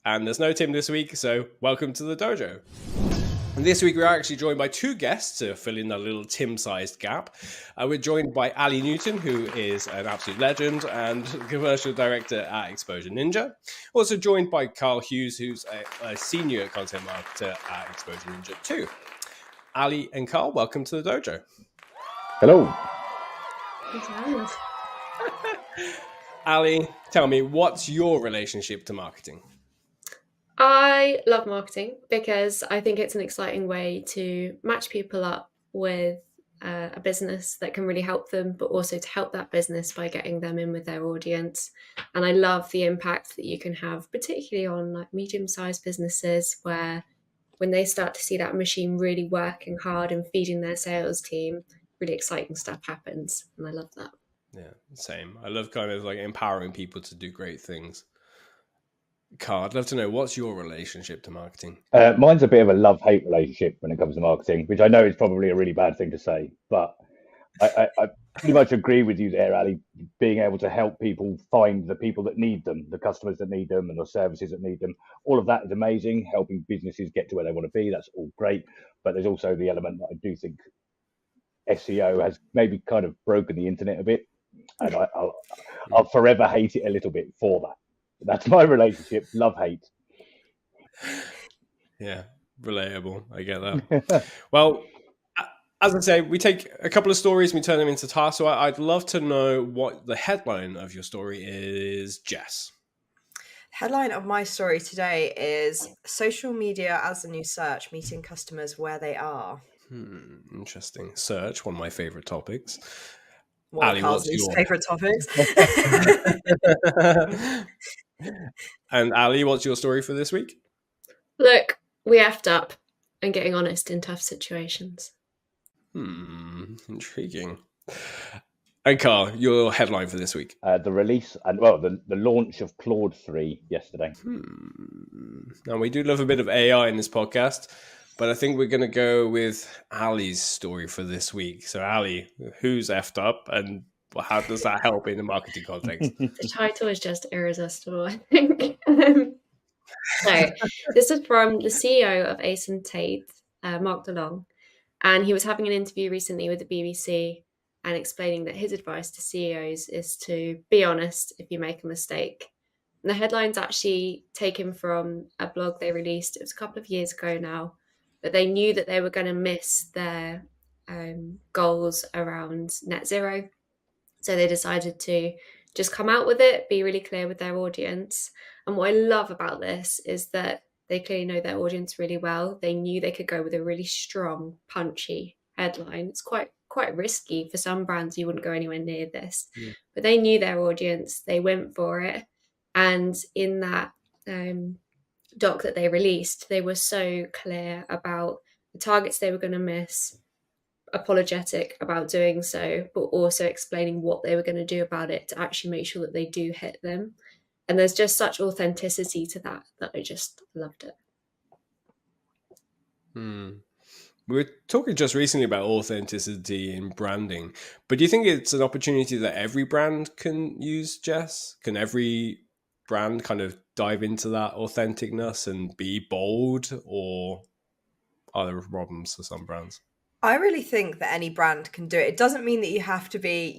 and there's no Tim this week, so welcome to the dojo. And this week we're actually joined by two guests to fill in that little Tim-sized gap. We're joined by Ali Newton, who is an absolute legend and commercial director at Exposure Ninja. Also joined by Karl Hughes, who's a senior content marketer at Exposure Ninja too. Ali and Karl, welcome to the dojo. Hello. Ali, tell me, what's your relationship to marketing? I love marketing because I think it's an exciting way to match people up with a business that can really help them, but also to help that business by getting them in with their audience. And I love the impact that you can have, particularly on like medium-sized businesses, where when they start to see that machine really working hard and feeding their sales team, really exciting stuff happens. And I love that. Yeah, same. I love kind of like empowering people to do great things. Karl, I'd love to know, what's your relationship to marketing? Mine's a bit of a love-hate relationship when it comes to marketing, which I know is probably a really bad thing to say, but I pretty much agree with you there, Ali. Being able to help people find the people that need them, the customers that need them, and the services that need them, all of that is amazing. Helping businesses get to where they want to be, that's all great. But there's also the element that I do think SEO has maybe kind of broken the internet a bit, and I'll forever hate it a little bit for that. That's my relationship, love-hate. Yeah, relatable. I get that. Well, as I say, we take a couple of stories and we turn them into tasks. So I'd love to know what the headline of your story is, Jess. Headline of my story today is Social Media as the New Search, Meeting Customers Where They Are. Interesting. Search, one of my favorite topics. One of Karl's favorite topics. And Ali, what's your story for this week? Look, we effed up and getting honest in tough situations. Intriguing. And Karl, your headline for this week? The release and the launch of Claude 3 yesterday. Now, we do love a bit of AI in this podcast, but I think we're going to go with Ali's story for this week. So, Ali, who's effed up and how does that help in the marketing context? The title is just irresistible, I think. So, this is from the CEO of Ace and Tate, Mark DeLong, and he was having an interview recently with the BBC and explaining that his advice to CEOs is to be honest if you make a mistake. And the headline's actually taken from a blog they released. It was a couple of years ago now, but they knew that they were going to miss their goals around net zero. So they decided to just come out with it, be really clear with their audience. And what I love about this is that they clearly know their audience really well. They knew they could go with a really strong, punchy headline. It's quite risky for some brands. You wouldn't go anywhere near this. Yeah. But they knew their audience. They went for it. And in that doc that they released, they were so clear about the targets they were going to miss, apologetic about doing so, but also explaining what they were going to do about it to actually make sure that they do hit them. And there's just such authenticity to that I just loved it. We were talking just recently about authenticity in branding, but do you think it's an opportunity that every brand can use, Jess? Can every brand kind of dive into that authenticness and be bold, or are there problems for some brands? I really think that any brand can do it. It doesn't mean that you have to be,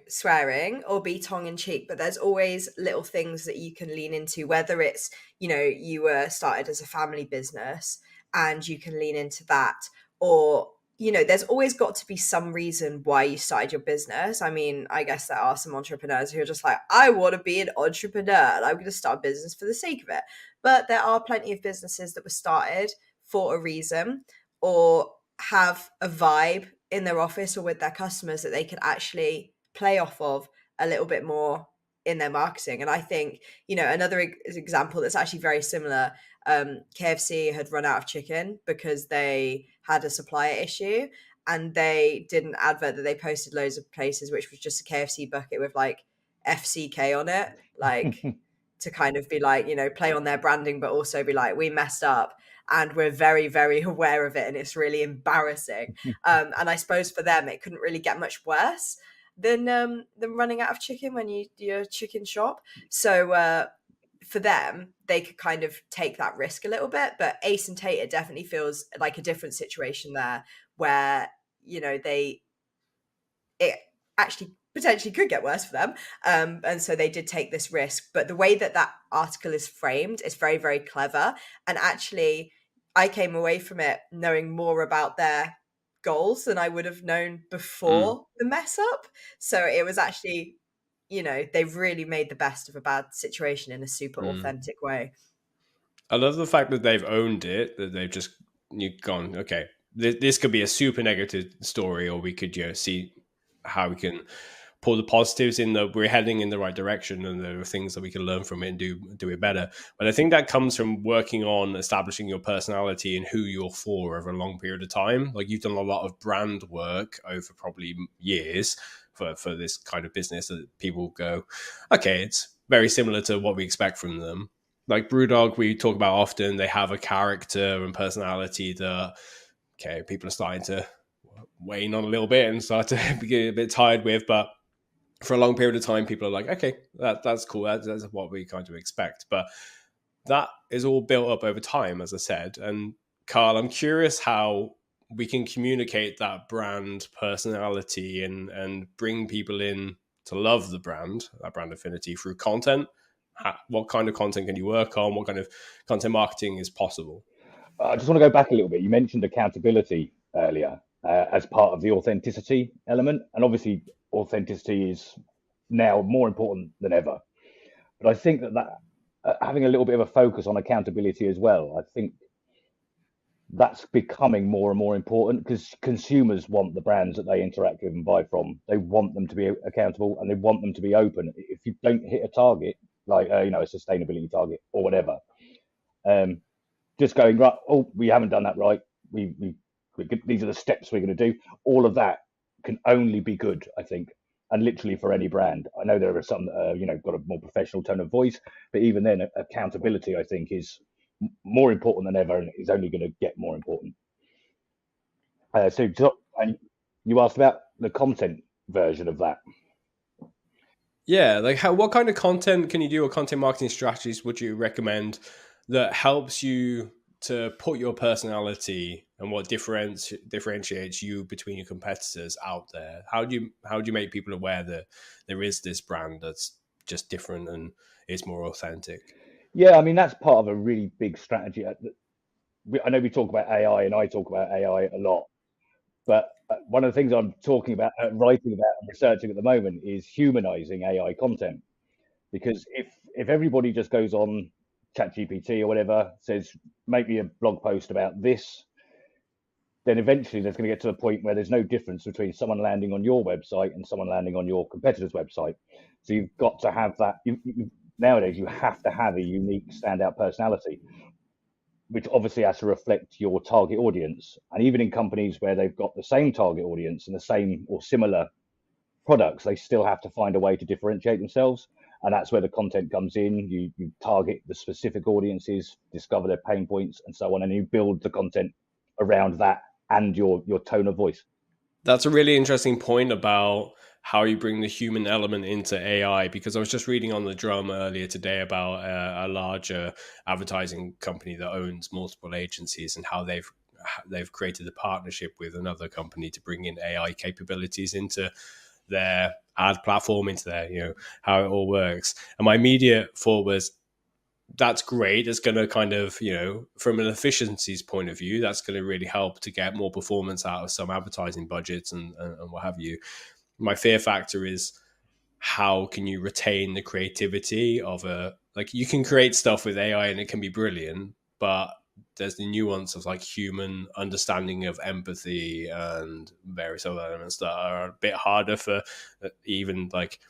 swearing or be tongue in cheek, but there's always little things that you can lean into, whether it's, you were started as a family business and you can lean into that, or, there's always got to be some reason why you started your business. I mean, I guess there are some entrepreneurs who are just like, I want to be an entrepreneur and I'm going to start a business for the sake of it. But there are plenty of businesses that were started for a reason or have a vibe in their office or with their customers that they can actually play off of a little bit more in their marketing. And I think, another example that's actually very similar, KFC had run out of chicken because they had a supplier issue and they did an advert that they posted loads of places, which was just a KFC bucket with like FCK on it, like to kind of be like, play on their branding, but also be like, we messed up. And we're very, very aware of it. And it's really embarrassing. And I suppose for them, it couldn't really get much worse than running out of chicken when you're a chicken shop. So for them, they could kind of take that risk a little bit. But Ace and Tate, it definitely feels like a different situation there, where, you know, it actually potentially could get worse for them. And so they did take this risk. But the way that that article is framed is very, very clever. And actually, I came away from it knowing more about their goals than I would have known before the mess up. So it was actually, you know, they've really made the best of a bad situation in a super authentic way. I love the fact that they've owned it, that they've just gone, okay, this could be a super negative story, or we could, you know, see how we can pull the positives in that we're heading in the right direction and there are things that we can learn from it and do it better. But I think that comes from working on establishing your personality and who you're for over a long period of time. Like, you've done a lot of brand work over probably years for this kind of business that people go, okay, it's very similar to what we expect from them. Like Brewdog, we talk about often, they have a character and personality that, okay, people are starting to wane on a little bit and start to get a bit tired with. But for a long period of time, people are like, okay, that's cool. That's what we kind of expect. But that is all built up over time, as I said. And Karl, I'm curious how we can communicate that brand personality and bring people in to love the brand, that brand affinity, through content. What kind of content can you work on? What kind of content marketing is possible? I just want to go back a little bit. You mentioned accountability earlier as part of the authenticity element. And obviously, authenticity is now more important than ever. But I think that having a little bit of a focus on accountability as well, I think that's becoming more and more important, because consumers want the brands that they interact with and buy from. They want them to be accountable and they want them to be open. If you don't hit a target, like you know, a sustainability target or whatever, just going, right, oh, we haven't done that right. These are the steps we're going to do. All of that can only be good, I think, and literally for any brand. I know there are some that you know, got a more professional tone of voice, but even then, accountability, I think, is more important than ever, and is only going to get more important. And you asked about the content version of that. Yeah, like what kind of content can you do, or content marketing strategies would you recommend that helps you to put your personality and what differentiates you between your competitors out there? How do you make people aware that there is this brand that's just different and is more authentic? Yeah, I mean, that's part of a really big strategy. I know we talk about AI, and I talk about AI a lot, but one of the things I'm talking about, writing about, and researching at the moment is humanizing AI content. Because if everybody just goes on ChatGPT or whatever, says, make me a blog post about this, then eventually there's going to get to the point where there's no difference between someone landing on your website and someone landing on your competitor's website. So you've got to have that. Nowadays, you have to have a unique standout personality, which obviously has to reflect your target audience. And even in companies where they've got the same target audience and the same or similar products, they still have to find a way to differentiate themselves. And that's where the content comes in. You target the specific audiences, discover their pain points, and so on, and you build the content around that and your tone of voice. That's a really interesting point about how you bring the human element into AI, because I was just reading on the Drum earlier today about a larger advertising company that owns multiple agencies and how they've created a partnership with another company to bring in AI capabilities into their ad platform, into their, you know, how it all works. And my immediate thought was, that's great. It's going to kind of, you know, from an efficiencies point of view, that's going to really help to get more performance out of some advertising budgets and what have you. My fear factor is, how can you retain the creativity of like, you can create stuff with AI and it can be brilliant, but there's the nuance of like human understanding of empathy and various other elements that are a bit harder for even like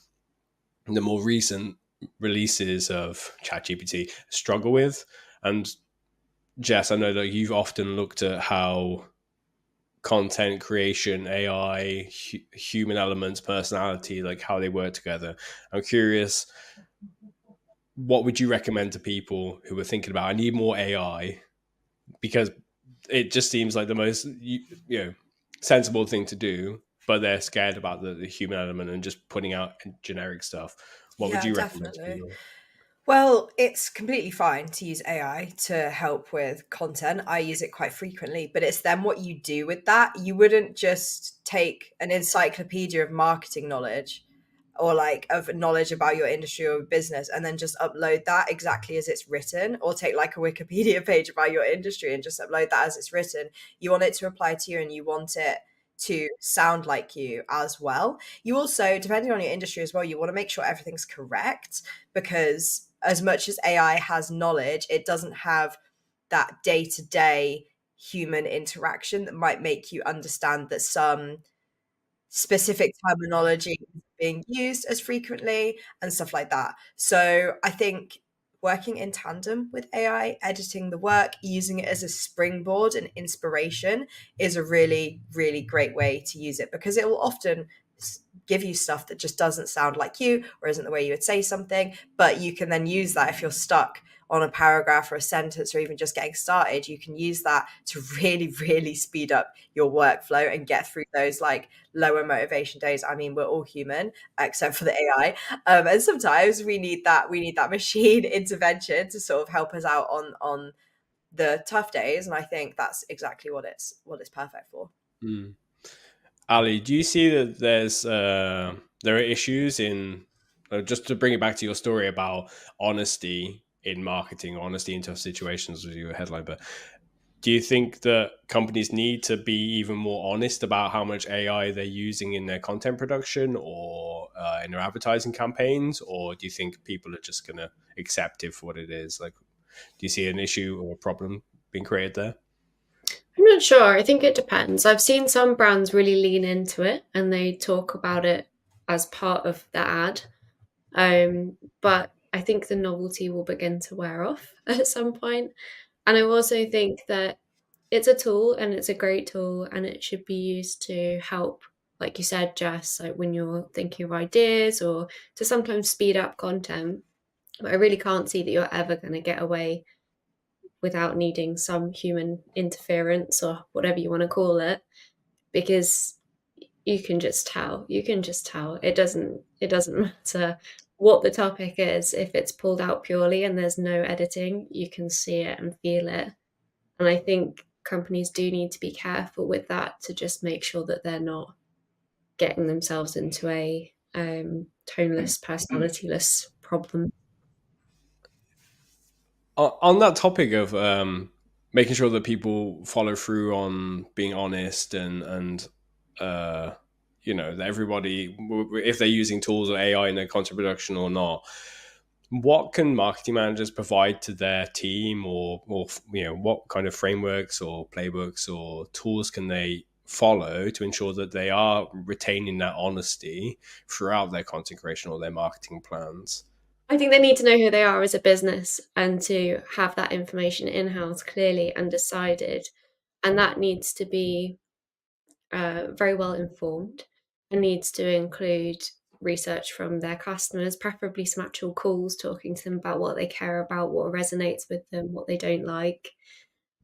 the more recent releases of ChatGPT struggle with. And Jess, I know that you've often looked at how content creation, AI, human elements, personality, like how they work together. I'm curious, what would you recommend to people who are thinking about, I need more AI, because it just seems like the most, you know, sensible thing to do, but they're scared about the human element and just putting out generic stuff. What would you recommend to people? Well, it's completely fine to use AI to help with content. I use it quite frequently, but it's then what you do with that. You wouldn't just take an encyclopedia of marketing knowledge or like of knowledge about your industry or business and then just upload that exactly as it's written, or take like a Wikipedia page about your industry and just upload that as it's written. You want it to apply to you, and you want it to sound like you as well. You also, depending on your industry as well, you want to make sure everything's correct, because as much as AI has knowledge, it doesn't have that day-to-day human interaction that might make you understand that some specific terminology is being used as frequently and stuff like that. So I think working in tandem with AI, editing the work, using it as a springboard and inspiration is a really, really great way to use it, because it will often give you stuff that just doesn't sound like you or isn't the way you would say something. But you can then use that if you're stuck on a paragraph or a sentence, or even just getting started. You can use that to really, really speed up your workflow and get through those like lower motivation days. I mean, we're all human except for the AI, and sometimes we need that machine intervention to sort of help us out on the tough days. And I think that's exactly what it's perfect for. Ali, do you see that there are issues in, just to bring it back to your story about honesty in marketing, honesty in tough situations was your headline, but do you think that companies need to be even more honest about how much AI they're using in their content production or in their advertising campaigns? Or do you think people are just going to accept it for what it is? Like, do you see an issue or a problem being created there? I'm not sure. I think it depends. I've seen some brands really lean into it and they talk about it as part of the ad. But I think the novelty will begin to wear off at some point. And I also think that it's a tool and it's a great tool and it should be used to help, like you said, Jess, like when you're thinking of ideas or to sometimes speed up content. But I really can't see that you're ever going to get away without needing some human interference or whatever you want to call it, because you can just tell. It doesn't matter what the topic is. If it's pulled out purely and there's no editing, you can see it and feel it. And I think companies do need to be careful with that, to just make sure that they're not getting themselves into a toneless, personalityless problem. On that topic of making sure that people follow through on being honest and you know, that everybody, if they're using tools or AI in their content production or not, what can marketing managers provide to their team, or you know, what kind of frameworks or playbooks or tools can they follow to ensure that they are retaining that honesty throughout their content creation or their marketing plans? I think they need to know who they are as a business and to have that information in-house clearly and decided. And that needs to be very well informed and needs to include research from their customers, preferably some actual calls talking to them about what they care about, what resonates with them, what they don't like.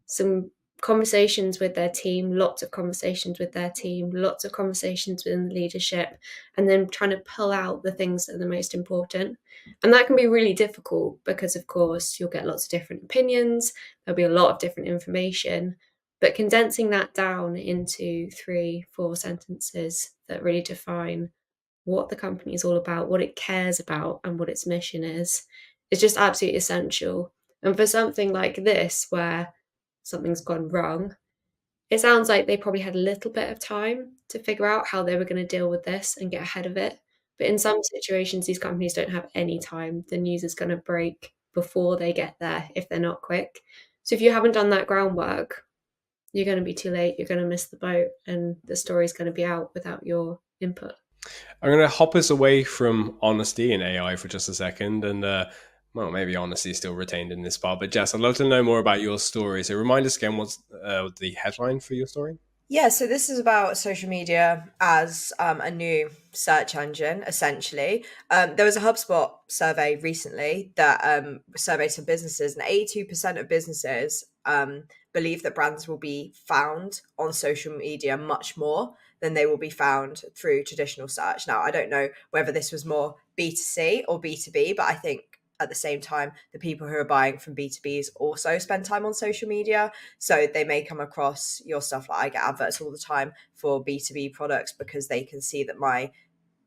Some conversations with their team, lots of conversations with their team, lots of conversations within the leadership, and then trying to pull out the things that are the most important. And that can be really difficult because, of course, you'll get lots of different opinions. There'll be a lot of different information, but condensing that down into 3-4 sentences that really define what the company is all about, what it cares about, and what its mission is just absolutely essential. And for something like this, where something's gone wrong, it sounds like they probably had a little bit of time to figure out how they were going to deal with this and get ahead of it. But in some situations, these companies don't have any time. The news is going to break before they get there if they're not quick. So if you haven't done that groundwork, you're going to be too late. You're going to miss the boat, and the story's going to be out without your input. I'm going to hop us away from honesty and AI for just a second, and well, maybe honesty is still retained in this part. But Jess, I'd love to know more about your story. So remind us again, what's the headline for your story? Yeah, so this is about social media as a new search engine, essentially. There was a HubSpot survey recently that surveyed some businesses, and 82% of businesses believe that brands will be found on social media much more than they will be found through traditional search. Now, I don't know whether this was more B2C or B2B, but I think at the same time, the people who are buying from B2Bs also spend time on social media. So they may come across your stuff. Like I get adverts all the time for B2B products because they can see that my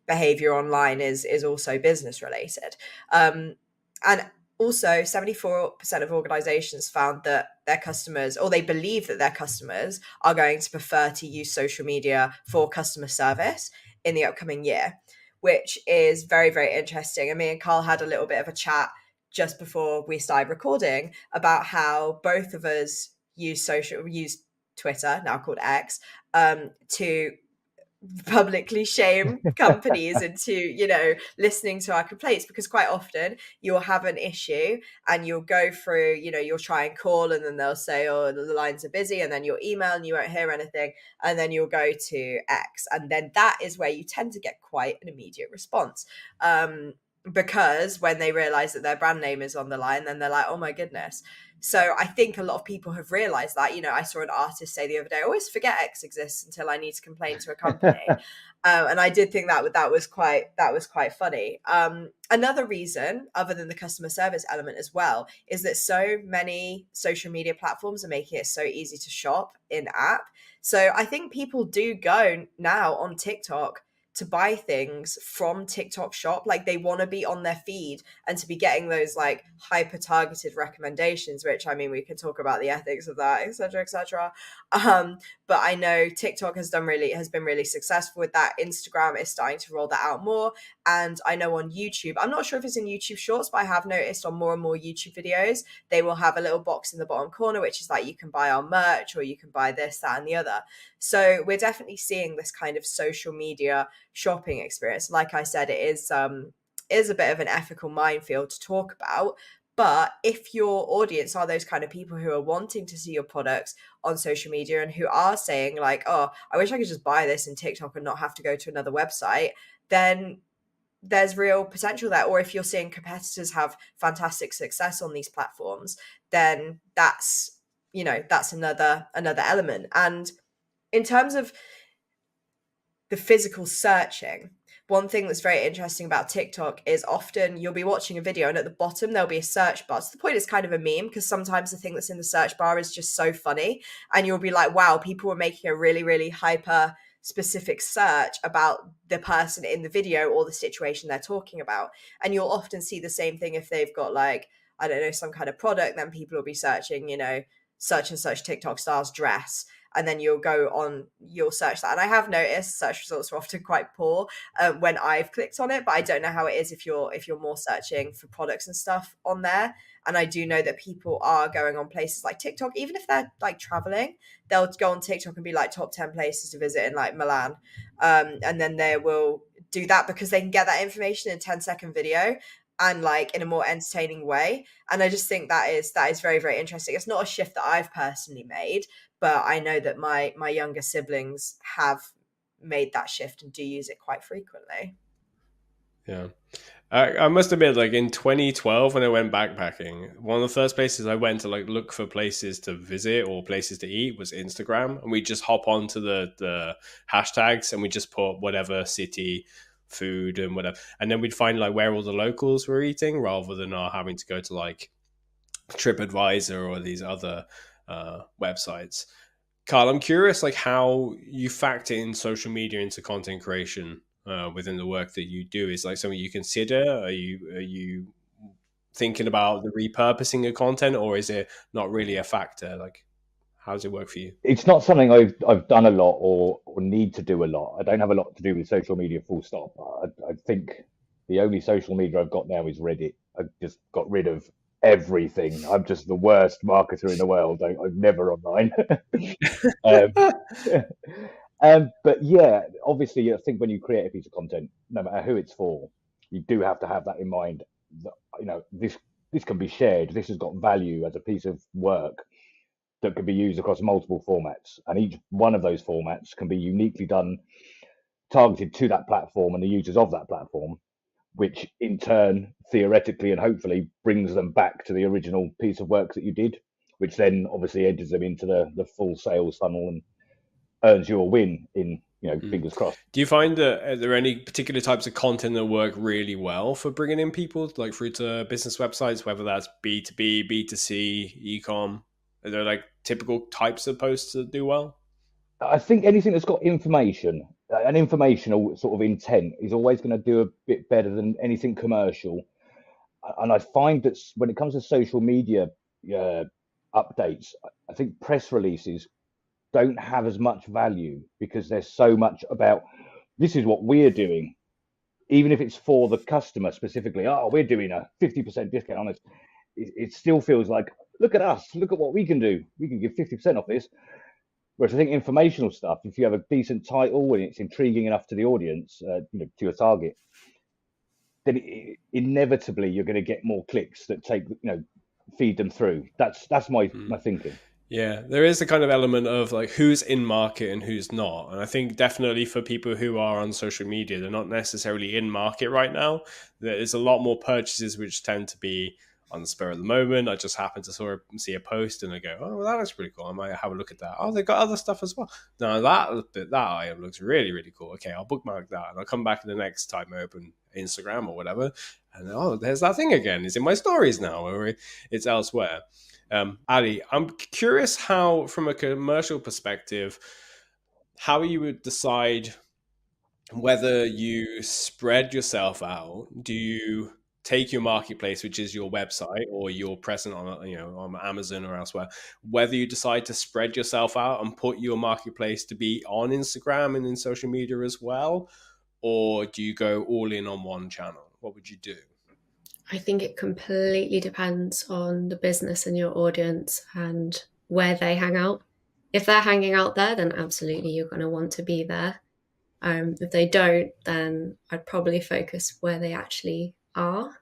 behavior online is also business related. And also 74% of organizations found that their customers, or they believe that their customers, are going to prefer to use social media for customer service in the upcoming year, which is very, very interesting. And me and Karl had a little bit of a chat just before we started recording about how both of us use Twitter, now called X, to publicly shame companies into, you know, listening to our complaints, because quite often you'll have an issue and you'll go through, you know, you'll try and call and then they'll say, oh, the lines are busy, and then you'll email and you won't hear anything, and then you'll go to X, and then that is where you tend to get quite an immediate response, because when they realize that their brand name is on the line, then they're like, oh my goodness. So I think a lot of people have realized that. You know, I saw an artist say the other day, I always forget X exists until I need to complain to a company. And I did think that was quite funny. Another reason, other than the customer service element as well, is that so many social media platforms are making it so easy to shop in app. So I think people do go now on TikTok to buy things from TikTok shop. Like they want to be on their feed and to be getting those like hyper targeted recommendations, which, I mean, we could talk about the ethics of that, etc., etc. But I know TikTok has been really successful with that. Instagram is starting to roll that out more. And I know on YouTube, I'm not sure if it's in YouTube Shorts, but I have noticed on more and more YouTube videos, they will have a little box in the bottom corner, which is like, you can buy our merch, or you can buy this, that, and the other. So we're definitely seeing this kind of social media shopping experience. Like I said, it is a bit of an ethical minefield to talk about. But if your audience are those kind of people who are wanting to see your products on social media and who are saying like, oh, I wish I could just buy this in TikTok and not have to go to another website, then there's real potential there. Or if you're seeing competitors have fantastic success on these platforms, then that's, you know, that's another element. And in terms of the physical searching, one thing that's very interesting about TikTok is often you'll be watching a video and at the bottom there'll be a search bar. To the point it's kind of a meme, because sometimes the thing that's in the search bar is just so funny, and you'll be like, wow, people were making a really, really hyper specific search about the person in the video or the situation they're talking about. And you'll often see the same thing if they've got like, I don't know, some kind of product, then people will be searching, you know, such and such TikTok star's dress. And then you'll search that. And I have noticed search results are often quite poor when I've clicked on it, but I don't know how it is if you're more searching for products and stuff on there. And I do know that people are going on places like TikTok, even if they're like traveling, they'll go on TikTok and be like top 10 places to visit in like Milan. And then they will do that because they can get that information in a 10-second video and like in a more entertaining way. And I just think that is very, very interesting. It's not a shift that I've personally made, but I know that my younger siblings have made that shift and do use it quite frequently. Yeah. I must admit, like in 2012, when I went backpacking, one of the first places I went to like look for places to visit or places to eat was Instagram. And we just hop onto the hashtags and we just put whatever city, food and whatever. And then we'd find like where all the locals were eating rather than having to go to like TripAdvisor or these other websites. Karl, I'm curious like how you factor in social media into content creation within the work that you do. Is like something you consider? Are you thinking about the repurposing of content, or is it not really a factor? Like, how does it work for you? It's not something I've done a lot or need to do a lot. I don't have a lot to do with social media, full stop. I think the only social media I've got now is Reddit. I've just got rid of everything. I'm just the worst marketer in the world. I'm never online. But yeah, obviously, I think when you create a piece of content, no matter who it's for, you do have to have that in mind. That, you know, this can be shared. This has got value as a piece of work that can be used across multiple formats, and each one of those formats can be uniquely done, targeted to that platform and the users of that platform, which in turn, theoretically and hopefully, brings them back to the original piece of work that you did, which then obviously enters them into the full sales funnel and earns you a win in fingers crossed. Do you find that are there any particular types of content that work really well for bringing in people, like through to business websites, whether that's B2B, B2C, e-com? Are there like typical types of posts that do well? I think anything that's got information, an informational sort of intent, is always going to do a bit better than anything commercial. And I find that when it comes to social media updates, I think press releases don't have as much value because there's so much about this is what we're doing, even if it's for the customer specifically. Oh, we're doing a 50% discount on this. It still feels like, look at us, look at what we can do. We can give 50% off this. Whereas I think informational stuff, if you have a decent title and it's intriguing enough to the audience, to your target, then inevitably you're going to get more clicks that feed them through. That's my thinking. Yeah, there is a kind of element of like who's in market and who's not. And I think definitely for people who are on social media, they're not necessarily in market right now. There's a lot more purchases which tend to be on the spur of the moment. I just happen to see a post and I go, oh, well, that looks pretty cool. I might have a look at that. Oh, they've got other stuff as well. No, that item looks really, really cool. Okay, I'll bookmark that. And I'll come back the next time I open Instagram or whatever. And oh, there's that thing again. It's in my stories now or it's elsewhere. Ali, I'm curious how, from a commercial perspective, how you would decide whether you spread yourself out. Do you take your marketplace, which is your website, or you're present on on Amazon or elsewhere, whether you decide to spread yourself out and put your marketplace to be on Instagram and in social media as well, or do you go all in on one channel? What would you do? I think it completely depends on the business and your audience and where they hang out. If they're hanging out there, then absolutely you're going to want to be there. If they don't, then I'd probably focus where they actually are.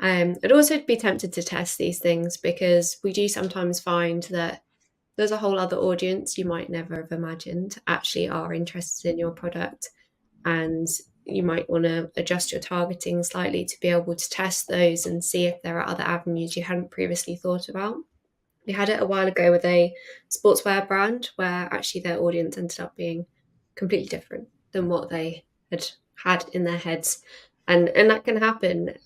I'd also be tempted to test these things because we do sometimes find that there's a whole other audience you might never have imagined actually are interested in your product, and you might want to adjust your targeting slightly to be able to test those and see if there are other avenues you hadn't previously thought about. We had it a while ago with a sportswear brand where actually their audience ended up being completely different than what they had in their heads. And that can happen.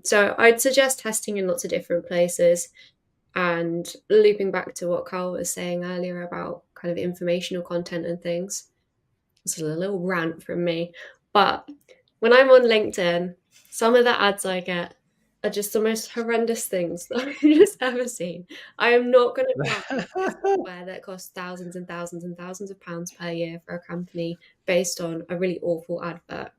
So I'd suggest testing in lots of different places. And looping back to what Karl was saying earlier about kind of informational content and things, this is a little rant from me. But when I'm on LinkedIn, some of the ads I get are just the most horrendous things that I've just ever seen. I am not going to buy software that costs thousands and thousands and thousands of pounds per year for a company based on a really awful advert.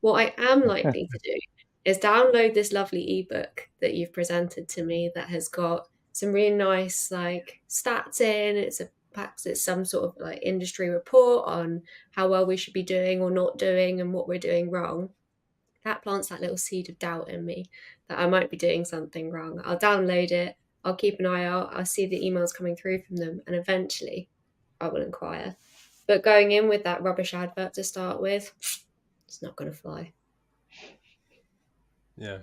What I am likely to do is download this lovely ebook that you've presented to me that has got some really nice like stats in. Perhaps it's some sort of like industry report on how well we should be doing or not doing and what we're doing wrong. That plants that little seed of doubt in me that I might be doing something wrong. I'll download it. I'll keep an eye out. I'll see the emails coming through from them. And eventually I will inquire. But going in with that rubbish advert to start with, it's not going to fly. Yeah.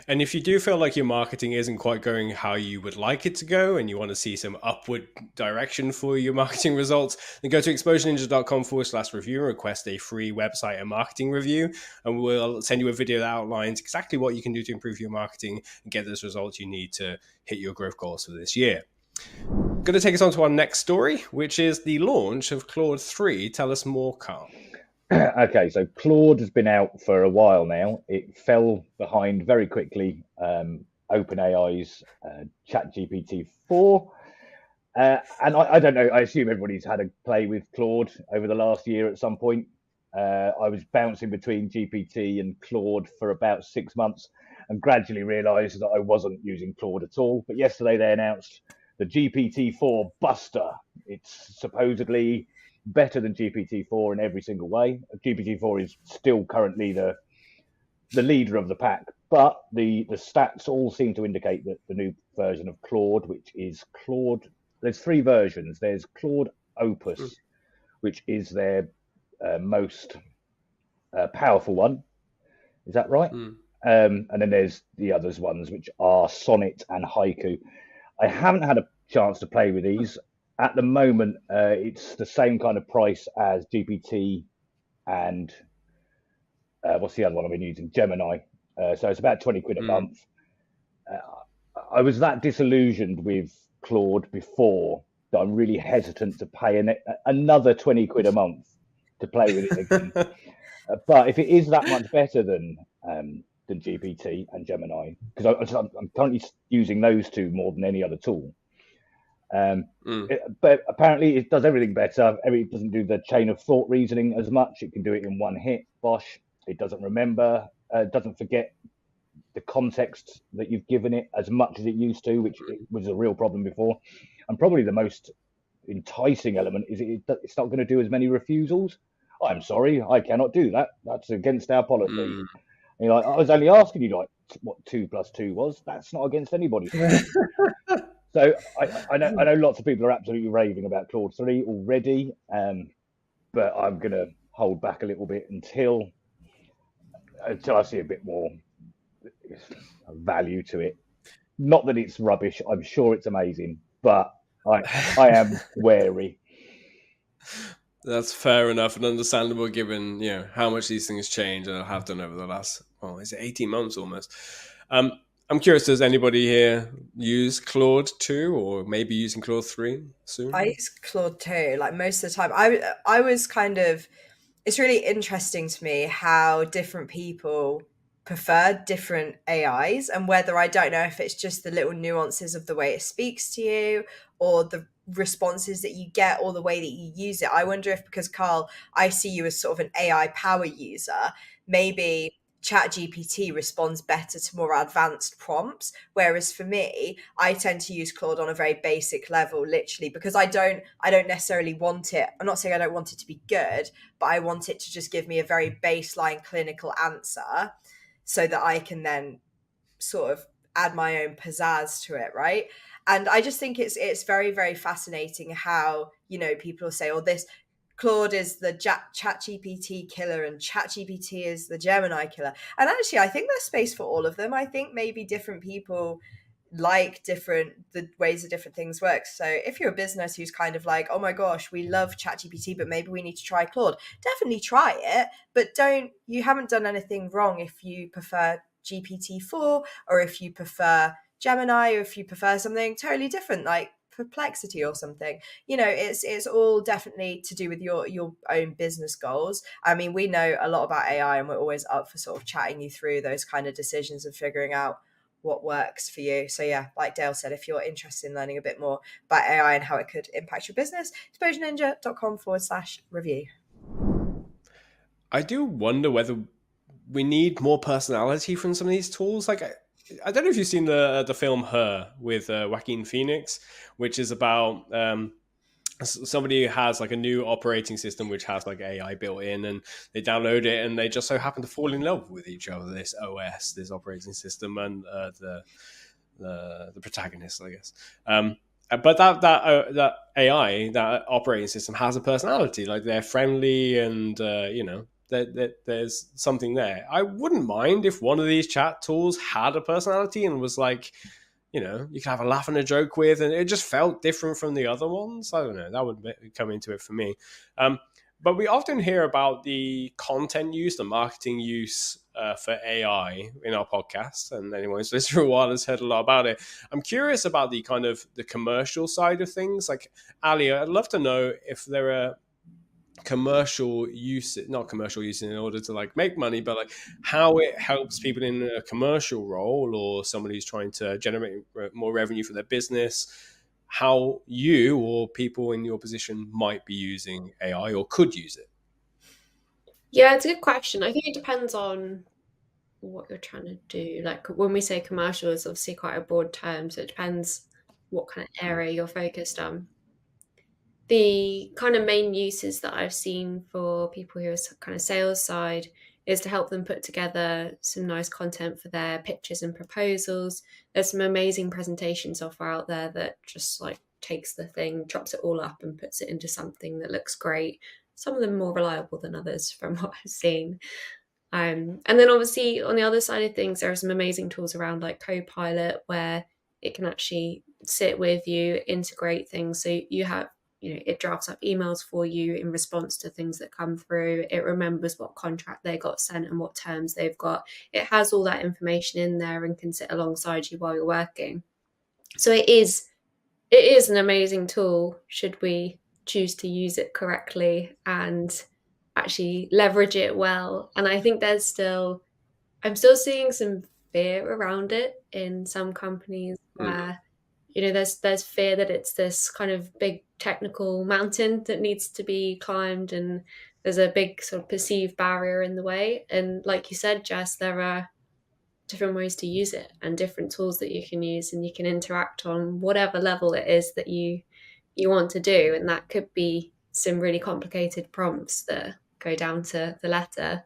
And if you do feel like your marketing isn't quite going how you would like it to go and you want to see some upward direction for your marketing results, then go to exposureninja.com/review and request a free website and marketing review. And we'll send you a video that outlines exactly what you can do to improve your marketing and get those results you need to hit your growth goals for this year. Going to take us on to our next story, which is the launch of Claude 3. Tell us more, Karl. Okay, so Claude has been out for a while now. It fell behind very quickly OpenAI's ChatGPT 4. And I don't know, I assume everybody's had a play with Claude over the last year at some point. I was bouncing between GPT and Claude for about 6 months and gradually realised that I wasn't using Claude at all. But yesterday they announced the GPT-4 Buster. It's supposedly better than GPT-4 in every single way. GPT-4 is still currently the leader of the pack, but the stats all seem to indicate that the new version of Claude, which is Claude, there's 3 versions. There's Claude Opus, which is their most powerful one. Is that right? And then there's the others ones, which are Sonnet and Haiku. I haven't had a chance to play with these. At the moment, it's the same kind of price as GPT and what's the other one I've been using? Gemini. So it's about 20 quid a month. I was that disillusioned with Claude before that I'm really hesitant to pay another 20 quid a month to play with it again. But if it is that much better than GPT and Gemini, because I'm currently using those two more than any other tool. But apparently it does everything better. It doesn't do the chain of thought reasoning as much. It can do it in one hit. Bosh. It doesn't remember, doesn't forget the context that you've given it as much as it used to, which was a real problem before. And probably the most enticing element is it's not going to do as many refusals. I'm sorry, I cannot do that. That's against our policy. And you're like, I was only asking you like what 2 + 2 was. That's not against anybody's. So I know lots of people are absolutely raving about Claude 3 already, but I'm going to hold back a little bit until I see a bit more value to it. Not that it's rubbish. I'm sure it's amazing, but I am wary. That's fair enough and understandable given, how much these things change and have done over the last, is it 18 months almost? I'm curious, does anybody here use Claude 2 or maybe using Claude 3 soon? I use Claude 2, like most of the time. I was kind of, it's really interesting to me how different people prefer different AIs, and whether, I don't know if it's just the little nuances of the way it speaks to you or the responses that you get or the way that you use it. I wonder if, because Karl, I see you as sort of an AI power user, maybe ChatGPT responds better to more advanced prompts, whereas for me, I tend to use Claude on a very basic level, literally, because I don't necessarily want it. I'm not saying I don't want it to be good, but I want it to just give me a very baseline clinical answer so that I can then sort of add my own pizzazz to it, right? And I just think it's very, very fascinating how, people say, this Claude is the ChatGPT killer and ChatGPT is the Gemini killer. And actually, I think there's space for all of them. I think maybe different people like the ways that different things work. So if you're a business who's kind of like, oh my gosh, we love ChatGPT, but maybe we need to try Claude, definitely try it. But you haven't done anything wrong if you prefer GPT-4 or if you prefer Gemini or if you prefer something totally different like Perplexity or something. It's all definitely to do with your own business goals. I mean, we know a lot about AI and we're always up for sort of chatting you through those kind of decisions and figuring out what works for you. So yeah, like Dale said, if you're interested in learning a bit more about AI and how it could impact your business, exposureninja.com/review. I do wonder whether we need more personality from some of these tools. Like, I don't know if you've seen the film Her with Joaquin Phoenix, which is about somebody who has like a new operating system which has like AI built in, and they download it and they just so happen to fall in love with each other, this OS, this operating system, and the protagonist, I guess. But that AI, that operating system, has a personality. Like, they're friendly and there's something there. I wouldn't mind if one of these chat tools had a personality and was like, you could have a laugh and a joke with, and it just felt different from the other ones. I don't know. That would come into it for me. But we often hear about the content use, the marketing use for AI in our podcast, and anyone who's listened for a while has heard a lot about it. I'm curious about the kind of the commercial side of things. Like, Ali, I'd love to know if there are not commercial use in order to like make money, but like how it helps people in a commercial role or somebody who's trying to generate more revenue for their business, how you or people in your position might be using AI or could use it. Yeah, it's a good question. I think it depends on what you're trying to do. Like, when we say commercial, it's obviously quite a broad term, so it depends what kind of area you're focused on. The kind of main uses that I've seen for people who are kind of sales side is to help them put together some nice content for their pitches and proposals. There's some amazing presentation software out there that just like takes the thing, drops it all up and puts it into something that looks great. Some of them more reliable than others from what I've seen. And then obviously on the other side of things, there are some amazing tools around like Copilot where it can actually sit with you, integrate things. So you have, it drafts up emails for you in response to things that come through. It remembers what contract they got sent and what terms they've got. It has all that information in there and can sit alongside you while you're working. So it is an amazing tool, should we choose to use it correctly and actually leverage it well. And I think I'm still seeing some fear around it in some companies where, there's fear that it's this kind of big technical mountain that needs to be climbed, and there's a big sort of perceived barrier in the way. And like you said, Jess, there are different ways to use it and different tools that you can use, and you can interact on whatever level it is that you want to do. And that could be some really complicated prompts that go down to the letter,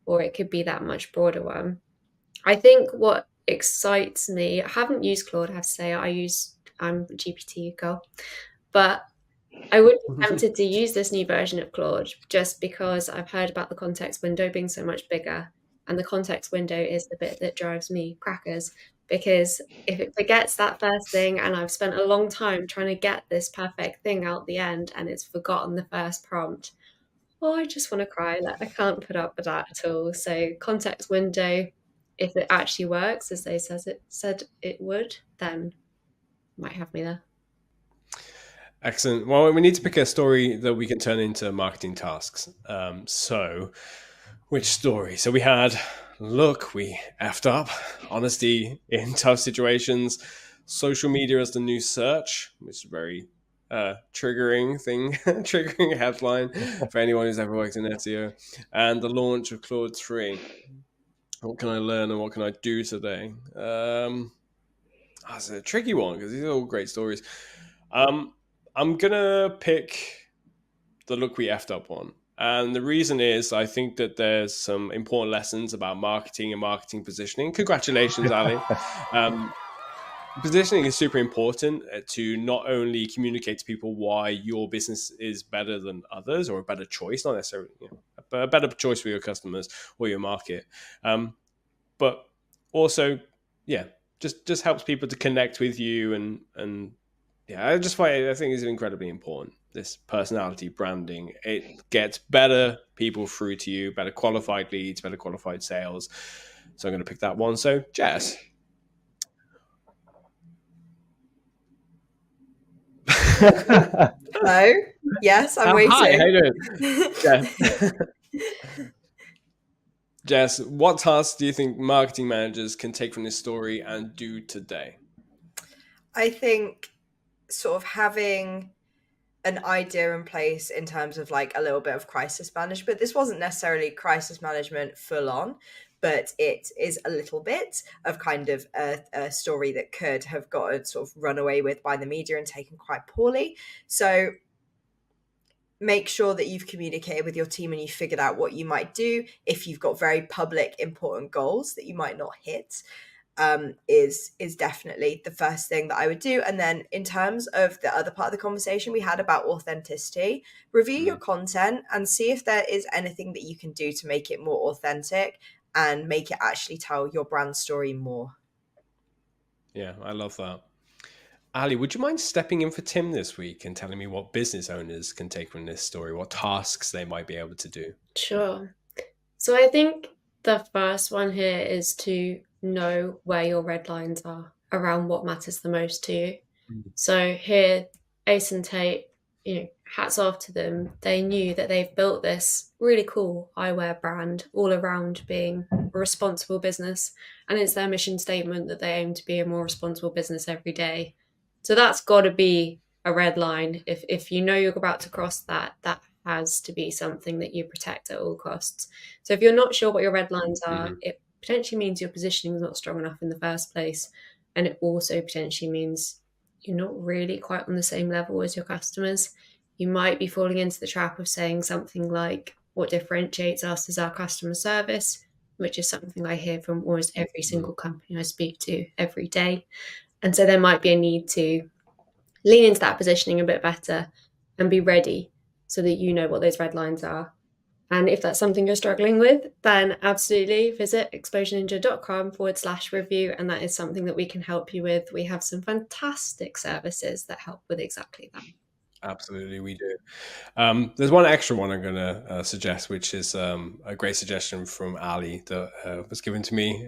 or it could be that much broader one. I think what excites me, I haven't used Claude, I have to say. I'm a GPT girl, but I would be tempted to use this new version of Claude just because I've heard about the context window being so much bigger. And the context window is the bit that drives me crackers, because if it forgets that first thing and I've spent a long time trying to get this perfect thing out the end and it's forgotten the first prompt, I just want to cry. I can't put up with that at all. So context window, if it actually works as they said it would, then might have me there. Excellent. Well, we need to pick a story that we can turn into marketing tasks. So which story? So we had, look, we effed up, honesty in tough situations, social media as the new search, which is a very triggering thing, triggering headline for anyone who's ever worked in SEO, and the launch of Claude 3. What can I learn and what can I do today? That's a tricky one because these are all great stories. I'm going to pick the look we effed up one. And the reason is I think that there's some important lessons about marketing and marketing positioning. Congratulations, Ali. Positioning is super important to not only communicate to people why your business is better than others, or a better choice, not necessarily a better choice for your customers or your market, but also, just helps people to connect with you and I think it's incredibly important. This personality branding, it gets better people through to you, better qualified leads, better qualified sales. So I'm going to pick that one. So Jess. Hello. Yes, I'm waiting. Hi, how you doing? Jess. Jess, what tasks do you think marketing managers can take from this story and do today? I think sort of having an idea in place in terms of like a little bit of crisis management. This wasn't necessarily crisis management full on, but it is a little bit of kind of a story that could have gotten sort of run away with by the media and taken quite poorly. So make sure that you've communicated with your team and you figured out what you might do if you've got very public, important goals that you might not hit. Is definitely the first thing that I would do. And then in terms of the other part of the conversation we had about authenticity, review your content and see if there is anything that you can do to make it more authentic and make it actually tell your brand story more. Yeah, I love that. Ali, would you mind stepping in for Tim this week and telling me what business owners can take from this story, what tasks they might be able to do? Sure. So I think the first one here is to know where your red lines are around what matters the most to you. So here, Ace and Tate, hats off to them. They knew that they've built this really cool eyewear brand all around being a responsible business. And it's their mission statement that they aim to be a more responsible business every day. So that's got to be a red line. If you know you're about to cross that, that has to be something that you protect at all costs. So if you're not sure what your red lines are, it potentially means your positioning is not strong enough in the first place. And it also potentially means you're not really quite on the same level as your customers. You might be falling into the trap of saying something like, what differentiates us is our customer service, which is something I hear from almost every single company I speak to every day. And so there might be a need to lean into that positioning a bit better and be ready so that you know what those red lines are. And if that's something you're struggling with, then absolutely visit exposureninja.com/review. And that is something that we can help you with. We have some fantastic services that help with exactly that. Absolutely, we do. There's one extra one I'm going to suggest, which is a great suggestion from Ali that was given to me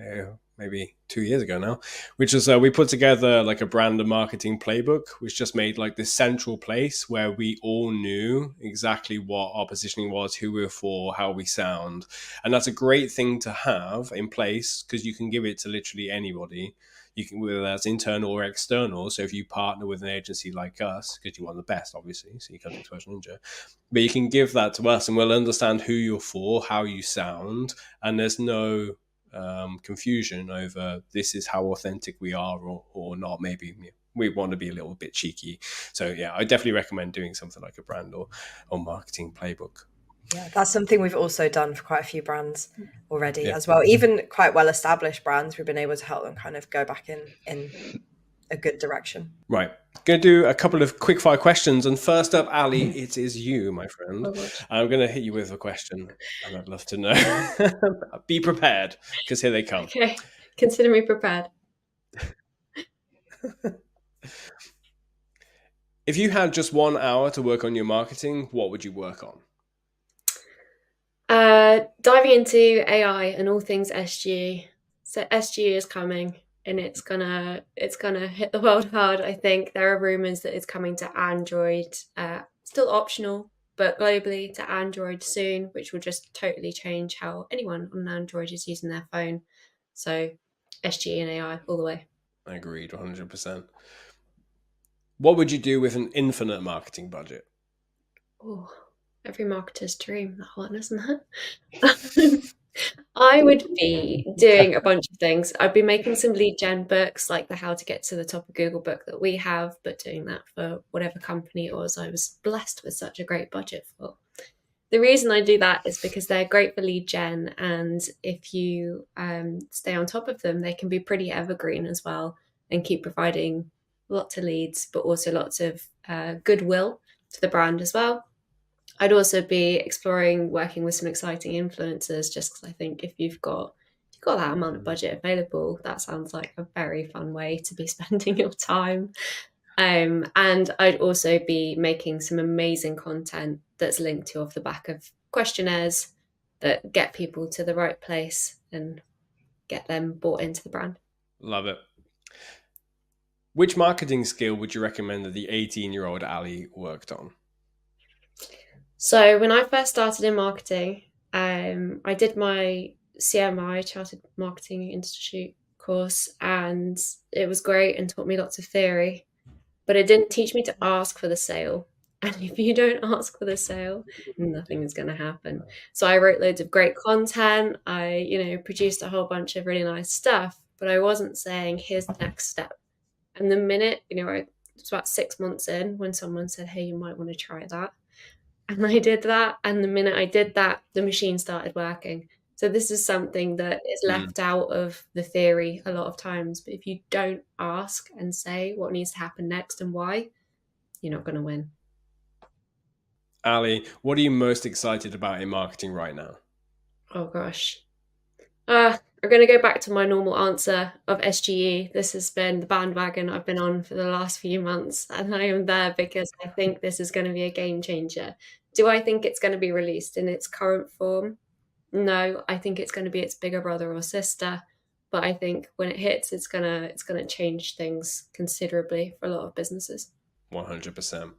maybe 2 years ago now, which is we put together like a brand and marketing playbook, which just made like this central place where we all knew exactly what our positioning was, who we were for, how we sound. And that's a great thing to have in place because you can give it to literally anybody. You can, whether that's internal or external. So if you partner with an agency like us, because you want the best, obviously, so you come to Exposure Ninja, but you can give that to us and we'll understand who you're for, how you sound, and there's no confusion over this is how authentic we are or not. Maybe we want to be a little bit cheeky. So yeah, I definitely recommend doing something like a brand or marketing playbook. Yeah, that's something we've also done for quite a few brands already as well. Even quite well-established brands, we've been able to help them kind of go back in a good direction. Right. Going to do a couple of quick fire questions. And first up, Ali, it is you, my friend. I'm going to hit you with a question and I'd love to know. Be prepared because here they come. Okay. Consider me prepared. If you had just 1 hour to work on your marketing, what would you work on? Diving into AI and all things SGE. So SGE is coming and it's gonna hit the world hard. I think there are rumors that it's coming to Android, still optional, but globally to Android soon, which will just totally change how anyone on Android is using their phone. So SGE and AI all the way. I agreed 100%. What would you do with an infinite marketing budget? Oh, every marketer's dream, that one, isn't it? I would be doing a bunch of things. I'd be making some lead gen books, like the How to Get to the Top of Google book that we have, but doing that for whatever company it was I was blessed with such a great budget for. The reason I do that is because they're great for lead gen, and if you stay on top of them, they can be pretty evergreen as well and keep providing lots of leads, but also lots of goodwill to the brand as well. I'd also be exploring working with some exciting influencers, just because I think if you've got that amount of budget available, that sounds like a very fun way to be spending your time. And I'd also be making some amazing content that's linked to off the back of questionnaires that get people to the right place and get them bought into the brand. Love it. Which marketing skill would you recommend that the 18-year-old Ali worked on? So when I first started in marketing, I did my CMI, Chartered Marketing Institute course, and it was great and taught me lots of theory, but it didn't teach me to ask for the sale. And if you don't ask for the sale, nothing is going to happen. So I wrote loads of great content. I, produced a whole bunch of really nice stuff, but I wasn't saying, here's the next step. And the minute, it was about 6 months in when someone said, hey, you might want to try that. And I did that. And the minute I did that, the machine started working. So this is something that is left out of the theory a lot of times. But if you don't ask and say what needs to happen next and why, you're not going to win. Ali, what are you most excited about in marketing right now? Oh, gosh. I'm going to go back to my normal answer of SGE. This has been the bandwagon I've been on for the last few months, and I am there because I think this is going to be a game changer. Do I think it's going to be released in its current form? No, I think it's going to be its bigger brother or sister, but I think when it hits, it's going to change things considerably for a lot of businesses. 100%.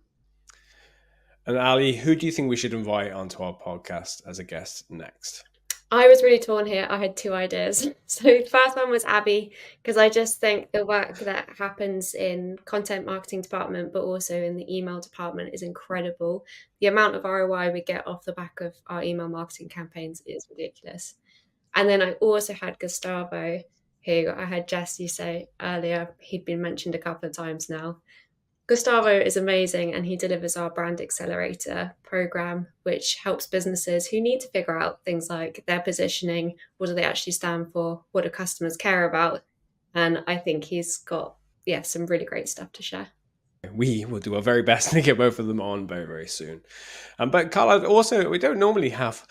And Ali, who do you think we should invite onto our podcast as a guest next? I was really torn here. I had 2 ideas. So the first one was Abby, because I just think the work that happens in content marketing department, but also in the email department is incredible. The amount of ROI we get off the back of our email marketing campaigns is ridiculous. And then I also had Gustavo, who I had Jesse say earlier. He'd been mentioned a couple of times now. Gustavo is amazing, and he delivers our Brand Accelerator program, which helps businesses who need to figure out things like their positioning, what do they actually stand for, what do customers care about, and I think he's got some really great stuff to share. We will do our very best to get both of them on very, very soon. But Karl, also, we don't normally have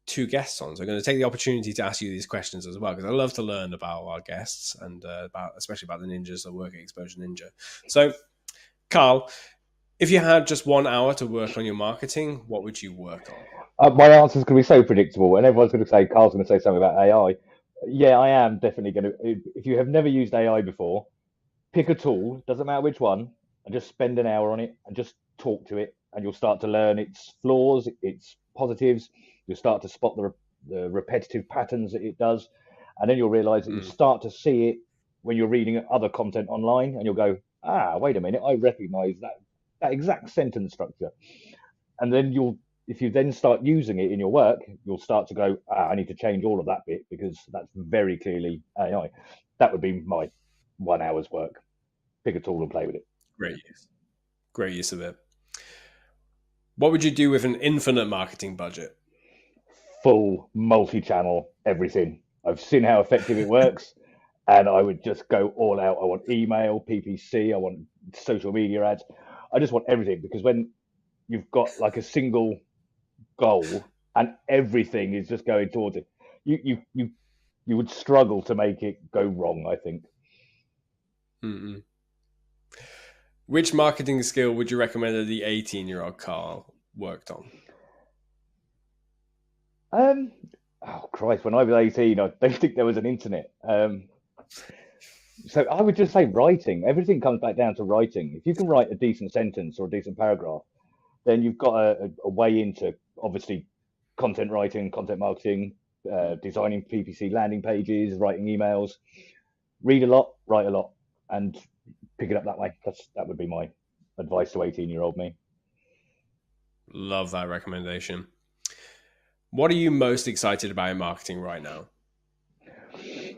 two guests on. So I'm going to take the opportunity to ask you these questions as well, because I love to learn about our guests and especially about the ninjas that work at Exposure Ninja. So, Karl, if you had just 1 hour to work on your marketing, what would you work on? My answer is going to be so predictable, and everyone's going to say, Carl's going to say something about AI. Yeah, I am definitely going to. If you have never used AI before, pick a tool, doesn't matter which one, and just spend an hour on it and just talk to it, and you'll start to learn its flaws, its positives. You'll start to spot the repetitive patterns that it does, and then you'll realize that you start to see it when you're reading other content online, and you'll go, wait a minute, I recognize that exact sentence structure. And then if you then start using it in your work, you'll start to go, I need to change all of that bit because that's very clearly AI. That would be my 1 hour's work. Pick a tool and play with it. Great use of it. What would you do with an infinite marketing budget? Full multi-channel, everything. I've seen how effective it works, and I would just go all out. I want email, PPC, I want social media ads. I just want everything, because when you've got like a single goal and everything is just going towards it, you would struggle to make it go wrong, I think. Mm-mm. Which marketing skill would you recommend that the 18-year-old Karl worked on? Oh Christ, when I was 18, I don't think there was an internet. So I would just say writing. Everything comes back down to writing. If you can write a decent sentence or a decent paragraph, then you've got a way into, obviously, content writing, content marketing, designing PPC landing pages, writing emails. Read a lot, write a lot, and pick it up that way. That would be my advice to 18-year-old me. Love that recommendation. What are you most excited about in marketing right now?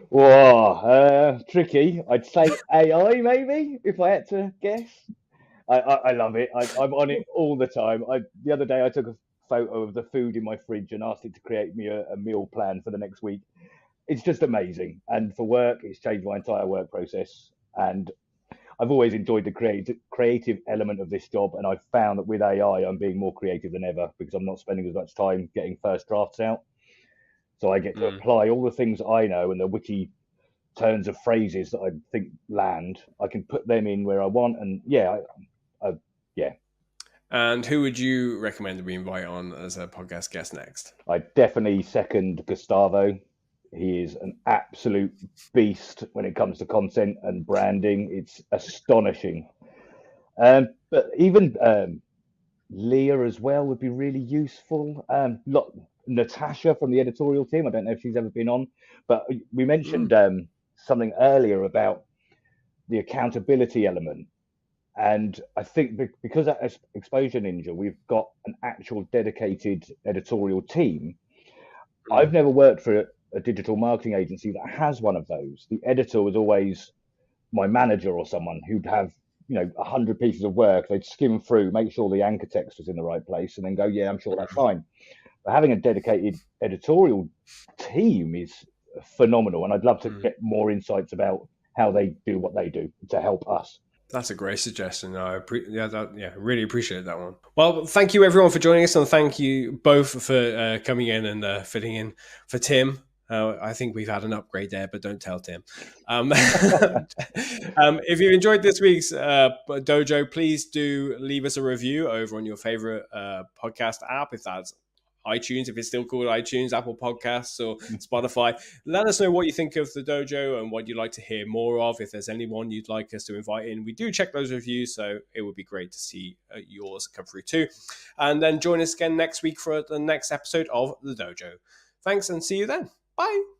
Whoa, tricky. I'd say AI, maybe, if I had to guess. I love it. I'm on it all the time. The other day I took a photo of the food in my fridge and asked it to create me a meal plan for the next week. It's just amazing. And for work, it's changed my entire work process. And I've always enjoyed the creative element of this job. And I've found that with AI, I'm being more creative than ever, because I'm not spending as much time getting first drafts out. So I get to apply all the things I know and the witty turns of phrases that I think land. I can put them in where I want. And yeah. And who would you recommend we invite on as a podcast guest next? I definitely second Gustavo. He is an absolute beast when it comes to content and branding. It's astonishing. But even Leah as well would be really useful. Natasha from the editorial team. I don't know if she's ever been on, but we mentioned something earlier about the accountability element. And I think because at Exposure Ninja, we've got an actual dedicated editorial team. I've never worked for a digital marketing agency that has one of those. The editor was always my manager or someone who'd have 100 pieces of work. They'd skim through, make sure the anchor text was in the right place, and then go, yeah, I'm sure that's fine. But having a dedicated editorial team is phenomenal, and I'd love to get more insights about how they do what they do to help us. That's a great suggestion. I really appreciate that one. Well, thank you everyone for joining us, and thank you both for coming in and fitting in for Tim. I think we've had an upgrade there, but don't tell Tim. If you enjoyed this week's Dojo, please do leave us a review over on your favorite podcast app, if that's iTunes, if it's still called iTunes, Apple Podcasts, or Spotify. Let us know what you think of the Dojo and what you'd like to hear more of. If there's anyone you'd like us to invite in, we do check those reviews, so it would be great to see yours come through too. And then join us again next week for the next episode of the Dojo. Thanks, and see you then. Bye.